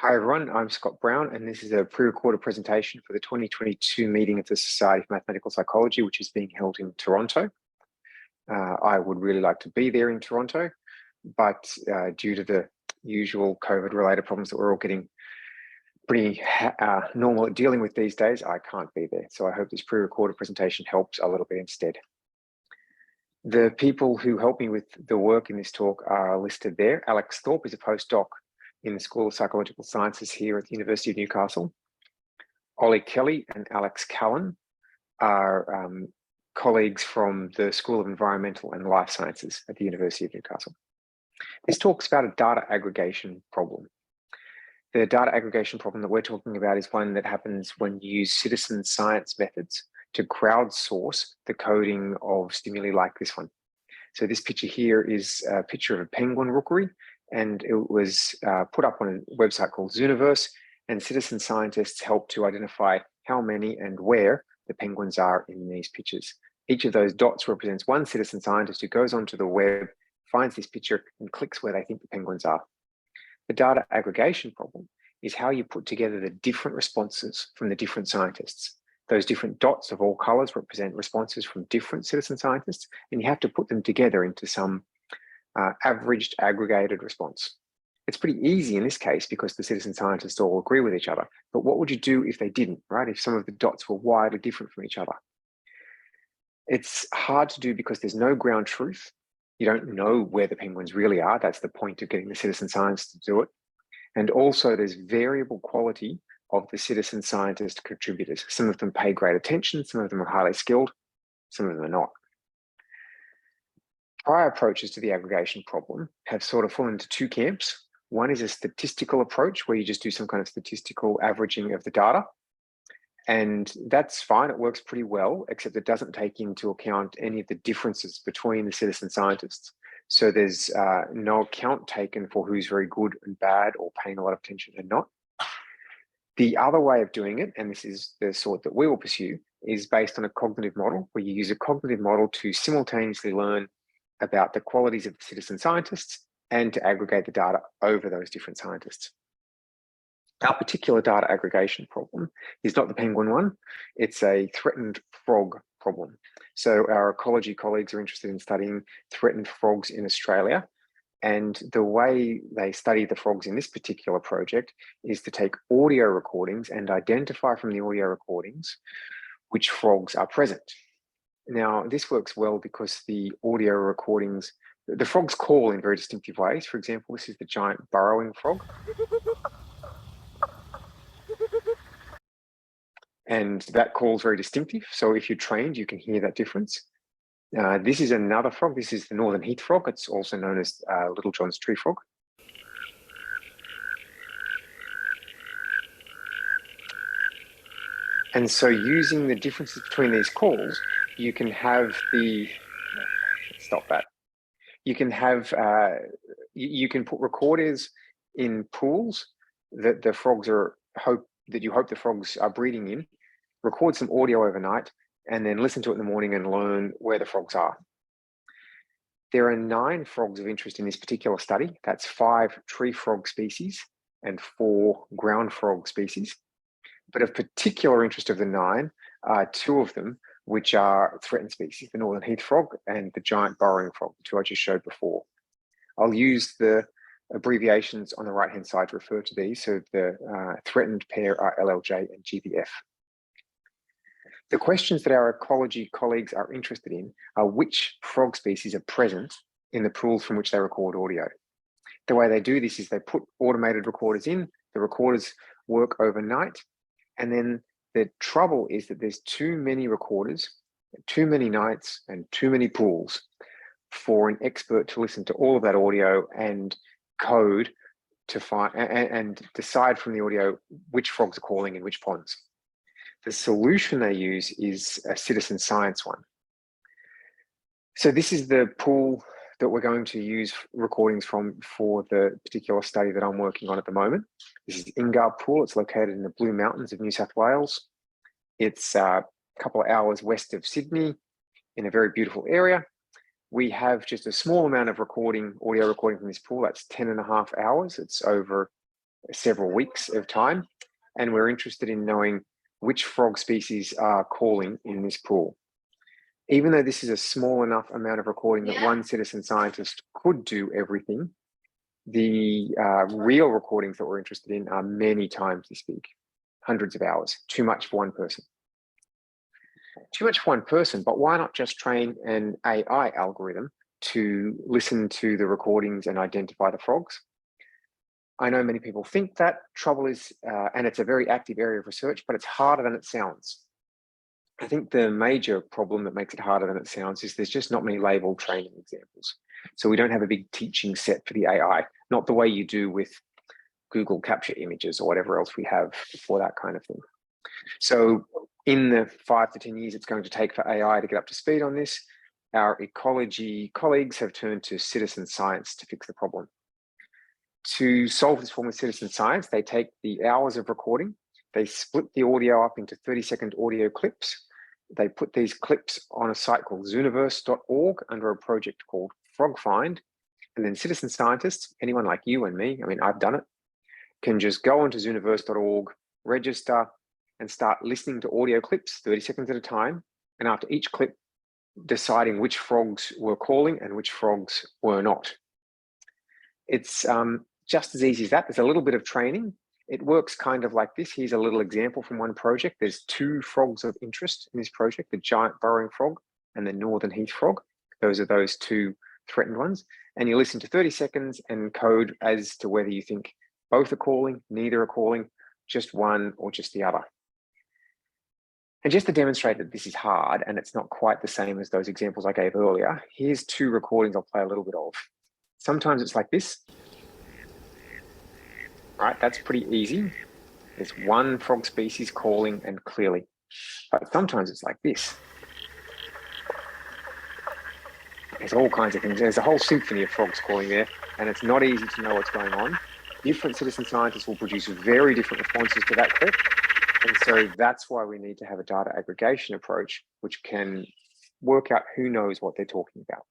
Hi everyone, I'm Scott Brown, and this is a pre-recorded presentation for the 2022 meeting of the Society of Mathematical Psychology, which is being held in Toronto. I would really like to be there in Toronto, but due to the usual COVID-related problems that we're all getting pretty normal at dealing with these days, I can't be there. So I hope this pre-recorded presentation helps a little bit instead. The people who help me with the work in this talk are listed there. Alex Thorpe is a postdoc in the School of Psychological Sciences here at the University of Newcastle. Ollie Kelly and Alex Callan are colleagues from the School of Environmental and Life Sciences at the University of Newcastle. This talks about a data aggregation problem. The data aggregation problem that we're talking about is one that happens when you use citizen science methods to crowdsource the coding of stimuli like this one. So this picture here is a picture of a penguin rookery, and it was put up on a website called Zooniverse, and citizen scientists help to identify how many and where the penguins are in these pictures. Each of those dots represents one citizen scientist who goes onto the web, finds this picture, and clicks where they think the penguins are. The data aggregation problem is how you put together the different responses from the different scientists. Those different dots of all colors represent responses from different citizen scientists, and you have to put them together into some averaged aggregated response. It's pretty easy in this case because the citizen scientists all agree with each other. But what would you do if they didn't, right? If some of the dots were widely different from each other? It's hard to do because there's no ground truth. You don't know where the penguins really are. That's the point of getting the citizen scientists to do it. And also there's variable quality of the citizen scientist contributors. Some of them pay great attention, some of them are highly skilled, some of them are not. Prior approaches to the aggregation problem have sort of fallen into two camps. One is a statistical approach where you just do some kind of statistical averaging of the data. And that's fine, it works pretty well, except it doesn't take into account any of the differences between the citizen scientists. So there's no account taken for who's very good and bad or paying a lot of attention and not. The other way of doing it, and this is the sort that we will pursue, is based on a cognitive model where you use a cognitive model to simultaneously learn about the qualities of the citizen scientists and to aggregate the data over those different scientists. Our particular data aggregation problem is not the penguin one, it's a threatened frog problem. So our ecology colleagues are interested in studying threatened frogs in Australia. And the way they study the frogs in this particular project is to take audio recordings and identify from the audio recordings which frogs are present. Now, this works well because the audio recordings, the frogs call in very distinctive ways. For example, this is the giant burrowing frog. And that call is very distinctive. So if you're trained, you can hear that difference. This is another frog. This is the northern heath frog. It's also known as Little John's tree frog. And so using the differences between these calls, you can have the, stop that. You can have, you can put recorders in pools that the frogs are, you hope the frogs are breeding in, record some audio overnight, and then listen to it in the morning and learn where the frogs are. There are 9 frogs of interest in this particular study. That's 5 tree frog species and 4 ground frog species. But of particular interest of the 9 are 2 of them, which are threatened species, the northern heath frog and the giant burrowing frog, the 2 I just showed before. I'll use the abbreviations on the right-hand side to refer to these. So the threatened pair are LLJ and GBF. The questions that our ecology colleagues are interested in are which frog species are present in the pools from which they record audio. The way they do this is they put automated recorders in, the recorders work overnight, and then the trouble is that there's too many recorders, too many nights, and too many pools for an expert to listen to all of that audio and code to find and decide from the audio which frogs are calling in which ponds. The solution they use is a citizen science one. So this is the pool that we're going to use recordings from for the particular study that I'm working on at the moment. This is Ingar Pool. It's located in the Blue Mountains of New South Wales. It's a couple of hours west of Sydney in a very beautiful area. We have just a small amount of audio recording from this pool. That's 10.5 hours. It's over several weeks of time, and we're interested in knowing which frog species are calling in this pool. Even though this is a small enough amount of recording that one citizen scientist could do everything, the real recordings that we're interested in are many times this big, hundreds of hours, too much for one person. Too much for one person, but why not just train an AI algorithm to listen to the recordings and identify the frogs? I know many people think that. Trouble is, and it's a very active area of research, but it's harder than it sounds. I think the major problem that makes it harder than it sounds is there's just not many labeled training examples. So we don't have a big teaching set for the AI, not the way you do with Google Capture Images or whatever else we have for that kind of thing. So in the 5 to 10 years it's going to take for AI to get up to speed on this, our ecology colleagues have turned to citizen science to fix the problem. To solve this problem with citizen science, they take the hours of recording, they split the audio up into 30-second audio clips. They put these clips on a site called zooniverse.org under a project called FrogFind. And then citizen scientists, anyone like you and me, I mean, I've done it, can just go onto zooniverse.org, register, and start listening to audio clips 30 seconds at a time. And after each clip, deciding which frogs were calling and which frogs were not. It's just as easy as that. There's a little bit of training. It works kind of like this. Here's a little example from one project. There's 2 frogs of interest in this project, the giant burrowing frog and the northern heath frog. Those are those 2 threatened ones. And you listen to 30 seconds and code as to whether you think both are calling, neither are calling, just one or just the other. And just to demonstrate that this is hard and it's not quite the same as those examples I gave earlier, here's 2 recordings I'll play a little bit of. Sometimes it's like this. Right, that's pretty easy. There's one frog species calling and clearly. But sometimes it's like this. There's all kinds of things. There's a whole symphony of frogs calling there, and it's not easy to know what's going on. Different citizen scientists will produce very different responses to that clip. And so that's why we need to have a data aggregation approach, which can work out who knows what they're talking about.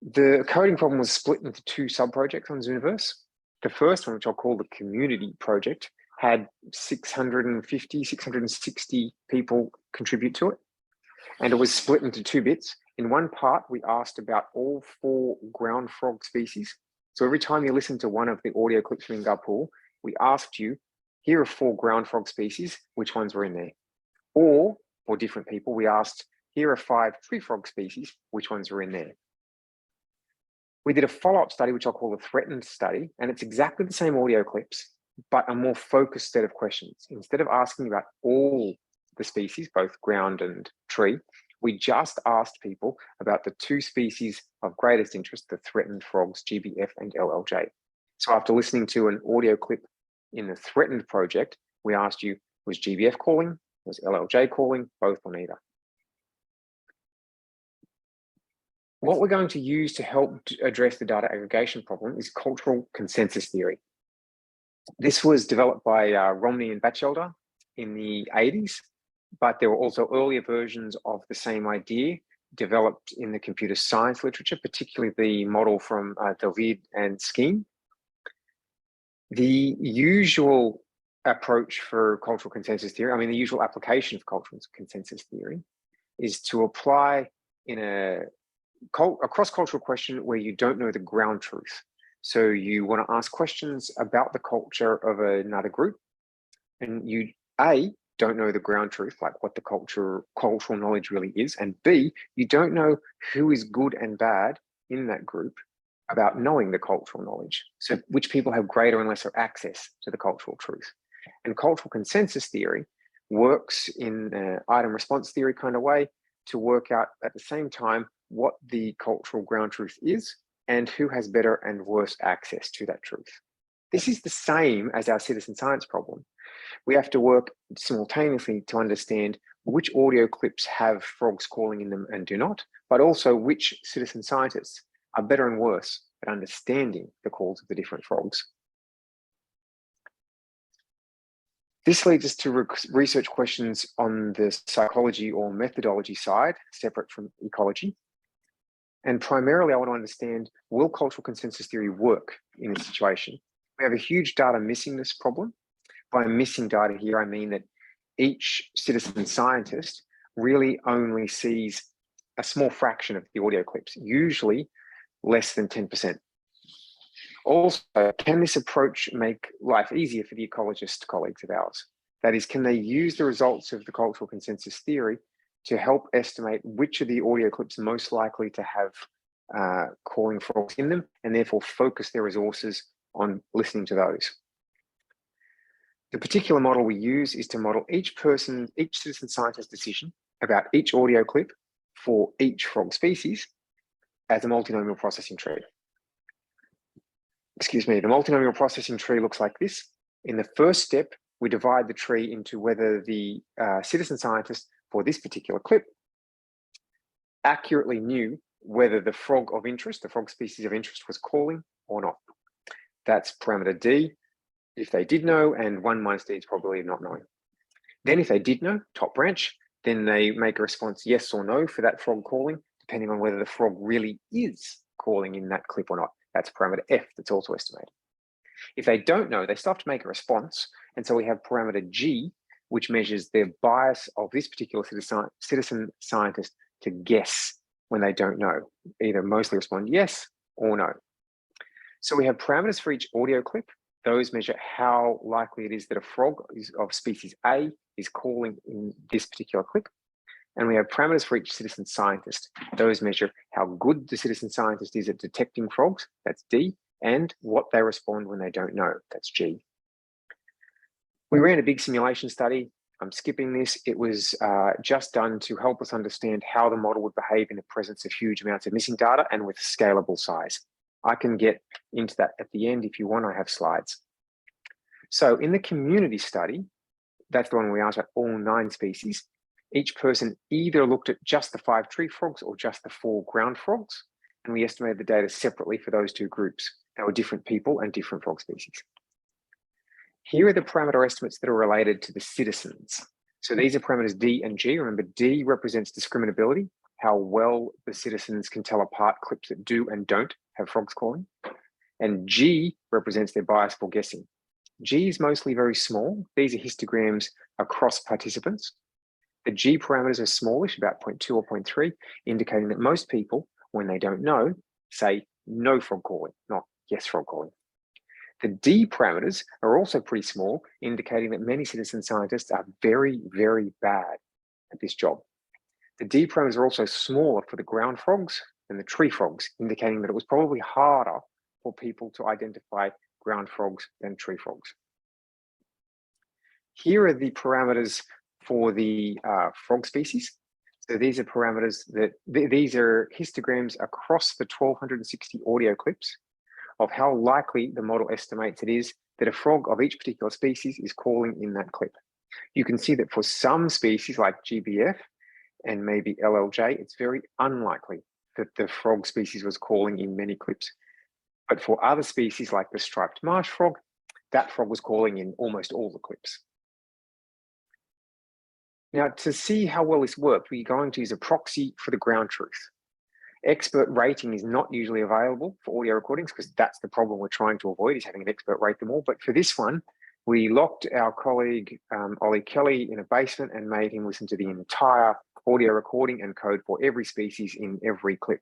The coding problem was split into 2 sub-projects on Zooniverse. The first one, which I'll call the community project, had 650, 660 people contribute to it. And it was split into 2 bits. In one part, we asked about all 4 ground frog species. So every time you listen to one of the audio clips from Ingarpool, we asked you, here are 4 ground frog species, which ones were in there? Or, for different people, we asked, here are 5 tree frog species, which ones were in there? We did a follow-up study, which I'll call the threatened study, and it's exactly the same audio clips, but a more focused set of questions. Instead of asking about all the species, both ground and tree, we just asked people about the 2 species of greatest interest, the threatened frogs, GBF and LLJ. So after listening to an audio clip in the threatened project, we asked you, was GBF calling, was LLJ calling, both or neither? What we're going to use to help address the data aggregation problem is cultural consensus theory. This was developed by Romney and Batchelder in the 80s, but there were also earlier versions of the same idea developed in the computer science literature, particularly the model from David and Skeen. The usual approach for cultural consensus theory, I mean, the usual application of cultural consensus theory is to apply in a cross-cultural question where you don't know the ground truth. So you want to ask questions about the culture of another group, and you, A, don't know the ground truth, like what the cultural knowledge really is, and B, you don't know who is good and bad in that group about knowing the cultural knowledge. So which people have greater and lesser access to the cultural truth. And cultural consensus theory works in an item response theory kind of way to work out at the same time what the cultural ground truth is and who has better and worse access to that truth. This is the same as our citizen science problem. We have to work simultaneously to understand which audio clips have frogs calling in them and do not, but also which citizen scientists are better and worse at understanding the calls of the different frogs. This leads us to research questions on the psychology or methodology side, separate from ecology. And primarily, I want to understand, will cultural consensus theory work in this situation? We have a huge data missingness problem. By missing data here, I mean that each citizen scientist really only sees a small fraction of the audio clips, usually less than 10%. Also, can this approach make life easier for the ecologist colleagues of ours? That is, can they use the results of the cultural consensus theory to help estimate which of the audio clips are most likely to have calling frogs in them, and therefore focus their resources on listening to those? The particular model we use is to model each citizen scientist decision about each audio clip for each frog species as a multinomial processing tree. Excuse me, the multinomial processing tree looks like this. In the first step, we divide the tree into whether the citizen scientist for this particular clip accurately knew whether the frog of interest, the frog species of interest, was calling or not. That's parameter D, if they did know, and 1 minus D is probably not knowing. Then if they did know, top branch, then they make a response yes or no for that frog calling, depending on whether the frog really is calling in that clip or not. That's parameter F that's also estimated. If they don't know, they still have to make a response. And so we have parameter G, which measures the bias of this particular citizen scientist to guess when they don't know, either mostly respond yes or no. So we have parameters for each audio clip. Those measure how likely it is that a frog of species A is calling in this particular clip. And we have parameters for each citizen scientist. Those measure how good the citizen scientist is at detecting frogs, that's D, and what they respond when they don't know, that's G. We ran a big simulation study. I'm skipping this. It was just done to help us understand how the model would behave in the presence of huge amounts of missing data and with scalable size. I can get into that at the end if you want. I have slides. So in the community study, that's the one we asked about all 9 species. Each person either looked at just the 5 tree frogs or just the 4 ground frogs, and we estimated the data separately for those 2 groups. They were different people and different frog species. Here are the parameter estimates that are related to the citizens. So these are parameters D and G. Remember, D represents discriminability, how well the citizens can tell apart clips that do and don't have frogs calling. And G represents their bias for guessing. G is mostly very small. These are histograms across participants. The G parameters are smallish, about 0.2 or 0.3, indicating that most people, when they don't know, say no frog calling, not yes frog calling. The D parameters are also pretty small, indicating that many citizen scientists are very, very bad at this job. The D parameters are also smaller for the ground frogs than the tree frogs, indicating that it was probably harder for people to identify ground frogs than tree frogs. Here are the parameters for the frog species. So these are parameters that, these are histograms across the 1260 audio clips of how likely the model estimates it is that a frog of each particular species is calling in that clip. You can see that for some species like GBF and maybe LLJ, it's very unlikely that the frog species was calling in many clips. But for other species like the striped marsh frog, that frog was calling in almost all the clips. Now, to see how well this worked, we're going to use a proxy for the ground truth. Expert rating is not usually available for audio recordings because that's the problem we're trying to avoid, is having an expert rate them all. But for this one, we locked our colleague, Ollie Kelly, in a basement and made him listen to the entire audio recording and code for every species in every clip.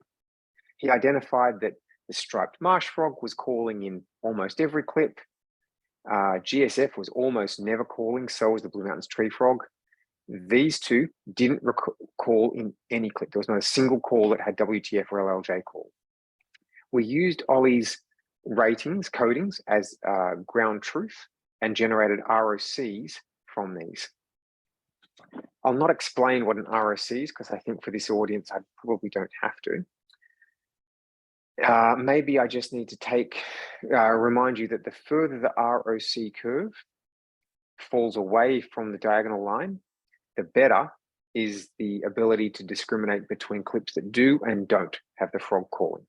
He identified that the striped marsh frog was calling in almost every clip. GSF was almost never calling, so was the Blue Mountains tree frog. These 2 didn't call in any clip. There was not a single call that had WTF or LLJ call. We used Ollie's ratings, codings, as ground truth and generated ROCs from these. I'll not explain what an ROC is because I think for this audience, I probably don't have to. Maybe I just need to remind you that the further the ROC curve falls away from the diagonal line, the better is the ability to discriminate between clips that do and don't have the frog calling.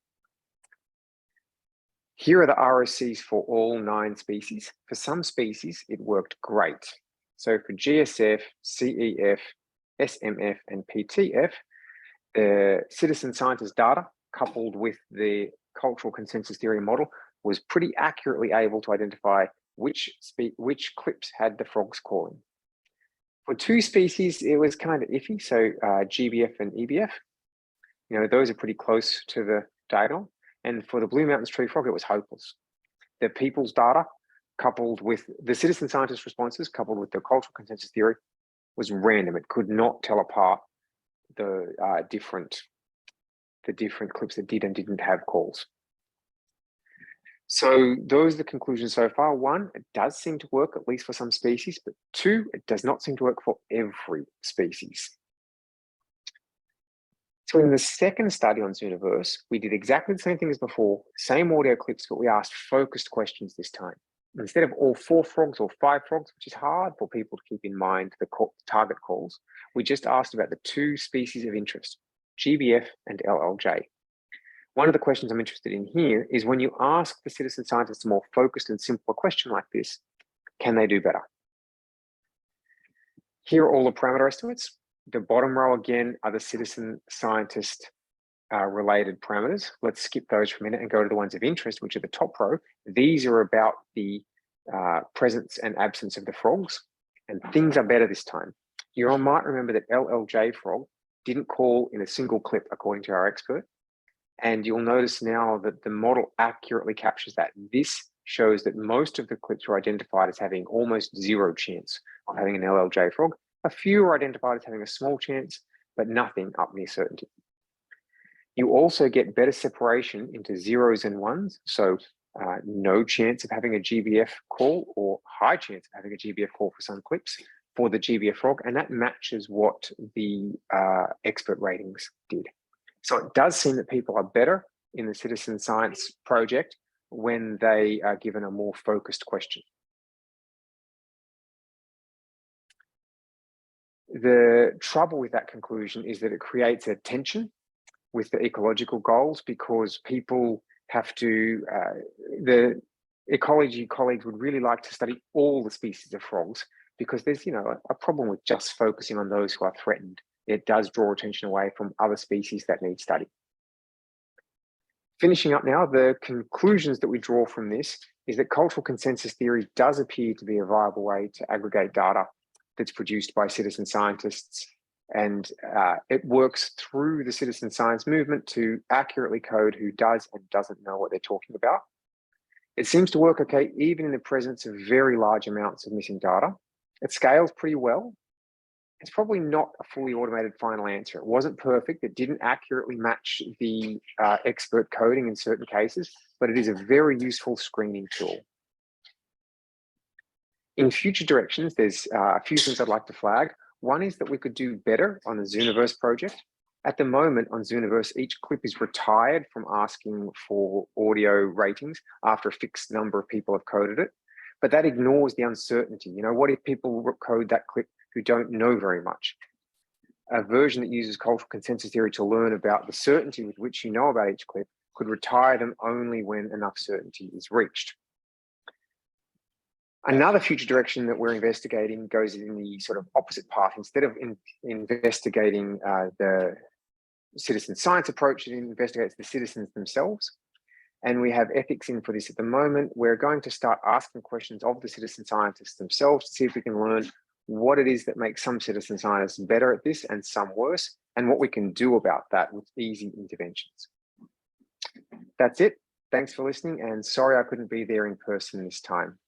Here are the ROCs for all 9 species. For some species, it worked great. So for GSF, CEF, SMF, and PTF, the citizen scientist data coupled with the cultural consensus theory model was pretty accurately able to identify which clips had the frogs calling. For two species, it was kind of iffy. So GBF and EBF, those are pretty close to the diagonal. And for the Blue Mountains tree frog, it was hopeless. The people's data coupled with the citizen scientist responses coupled with the cultural consensus theory was random. It could not tell apart the different clips that did and didn't have calls. So those are the conclusions so far. One, it does seem to work, at least for some species, but two, it does not seem to work for every species. So in the second study on Zooniverse, we did exactly the same thing as before, same audio clips, but we asked focused questions this time. Instead of all 4 frogs or 5 frogs, which is hard for people to keep in mind the target calls, we just asked about the 2 species of interest, GBF and LLJ. One of the questions I'm interested in here is when you ask the citizen scientists a more focused and simpler question like this, can they do better? Here are all the parameter estimates. The bottom row again are the citizen scientist related parameters. Let's skip those for a minute and go to the ones of interest, which are the top row. These are about the presence and absence of the frogs, and things are better this time. You might remember that LLJ frog didn't call in a single clip, according to our expert. And you'll notice now that the model accurately captures that. This shows that most of the clips were identified as having almost 0 chance of having an LLJ frog. A few are identified as having a small chance, but nothing up near certainty. You also get better separation into 0s and 1s. So no chance of having a GBF call or high chance of having a GBF call for some clips for the GBF frog. And that matches what the expert ratings did. So it does seem that people are better in the citizen science project when they are given a more focused question. The trouble with that conclusion is that it creates a tension with the ecological goals, because people have to, the ecology colleagues would really like to study all the species of frogs, because there's a problem with just focusing on those who are threatened. It does draw attention away from other species that need study. Finishing up now, the conclusions that we draw from this is that cultural consensus theory does appear to be a viable way to aggregate data that's produced by citizen scientists, and it works through the citizen science movement to accurately code who does and doesn't know what they're talking about. It seems to work okay even in the presence of very large amounts of missing data. It scales pretty well. It's probably not a fully automated final answer. It wasn't perfect. It didn't accurately match the expert coding in certain cases, but it is a very useful screening tool. In future directions, there's a few things I'd like to flag. One is that we could do better on the Zooniverse project. At the moment on Zooniverse, each clip is retired from asking for audio ratings after a fixed number of people have coded it. But that ignores the uncertainty. What if people code that clip who don't know very much? A version that uses cultural consensus theory to learn about the certainty with which you know about each clip could retire them only when enough certainty is reached. Another future direction that we're investigating goes in the sort of opposite path. Instead of investigating the citizen science approach, it investigates the citizens themselves. And we have ethics in for this at the moment. We're going to start asking questions of the citizen scientists themselves to see if we can learn what it is that makes some citizen scientists better at this and some worse, and what we can do about that with easy interventions. That's it. Thanks for listening, and sorry I couldn't be there in person this time.